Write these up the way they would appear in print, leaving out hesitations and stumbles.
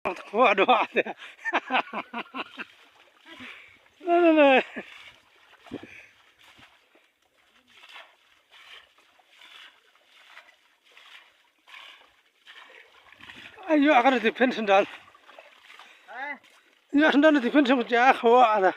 Waduh, ada. Nah. Ayo akan di pen sendal. Ya sendal di pen sama jak hawa ada.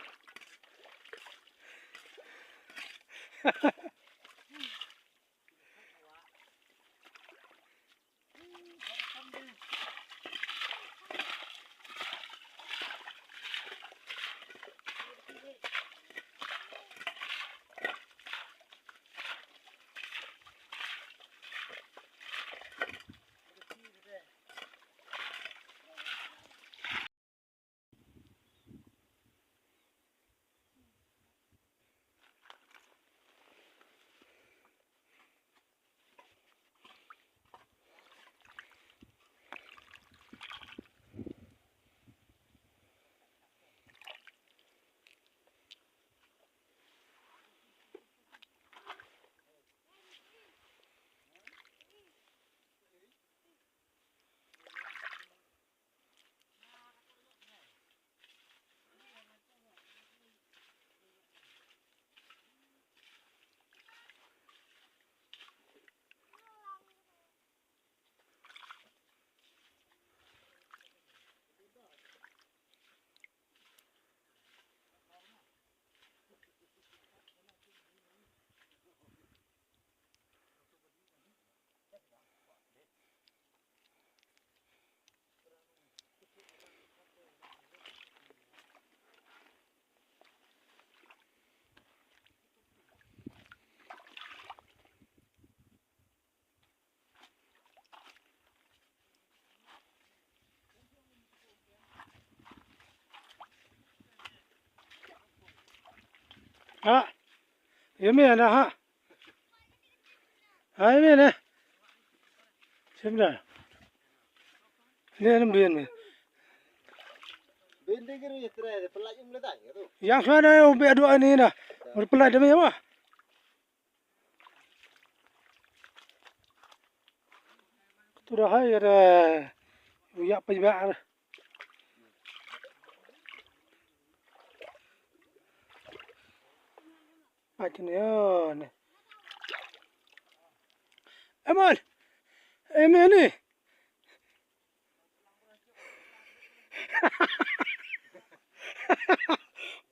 Ha, ini mana ha? Ha ini mana? Sebentar. Ini ada bin ni. Bin dengir ni terai, pelaj umle dah tu. Yang mana yang ubi dua ni na? Berpelai demi apa? Tu dah hai ada. Ya pejak. Macam ni ni. Eman, ni.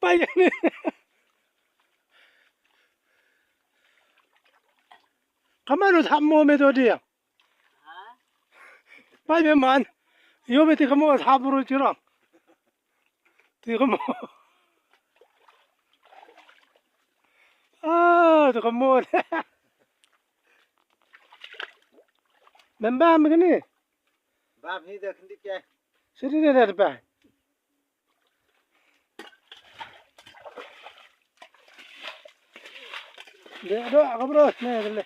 Payah ni. Kamu tu thamu medo dia. Payah man. Yo beti kamu thaburu cirang. Ti kamu. Tu kamu. Membam begini. Bab ni dah kendi ke? Sini dia ada apa? Dia ada apa bro? Ni ada.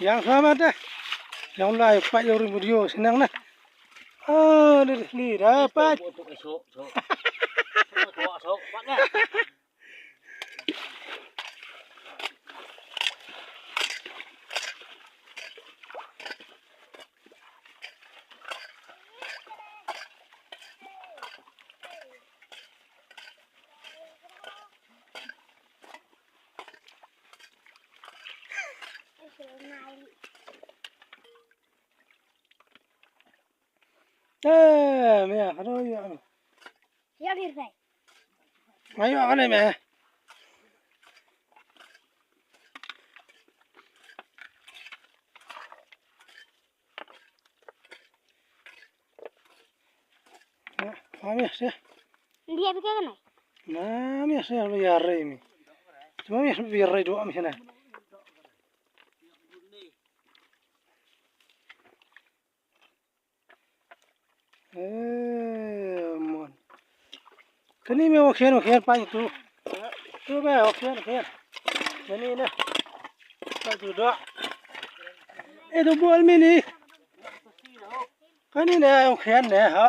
Yang selamat dah. Yang lain pak jauh video senang nah. Ni dapat. Mẹ, cái đó vậy. Ya bir bay. Mấy cái này mẹ. Mami sih. Dia bi ka na. Mami sih biar ini. Cuma biar doa misalnya. Mon. Kini me okey pa tu. Tu be okey. Ini nah. tu dah. Tu bol mini. Kan ini yang khen nè hả?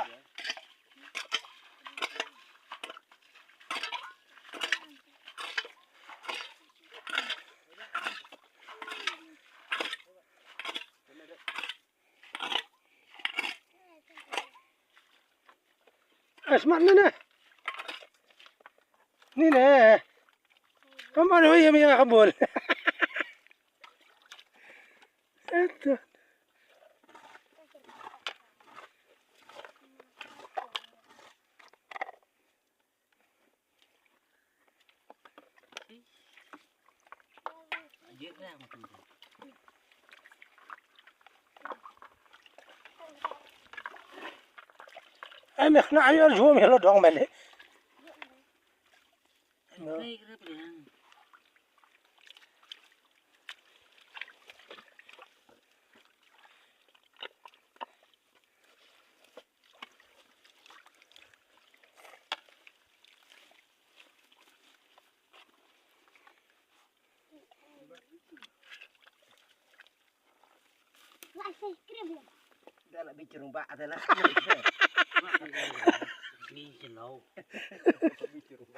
Asmat nè. Ni nè. Kamu ada yang punya kabul. Itu. Em nak ayar jom hello dong mana. Dah nak bicara rumah adalah. Ni jelau. Bicara.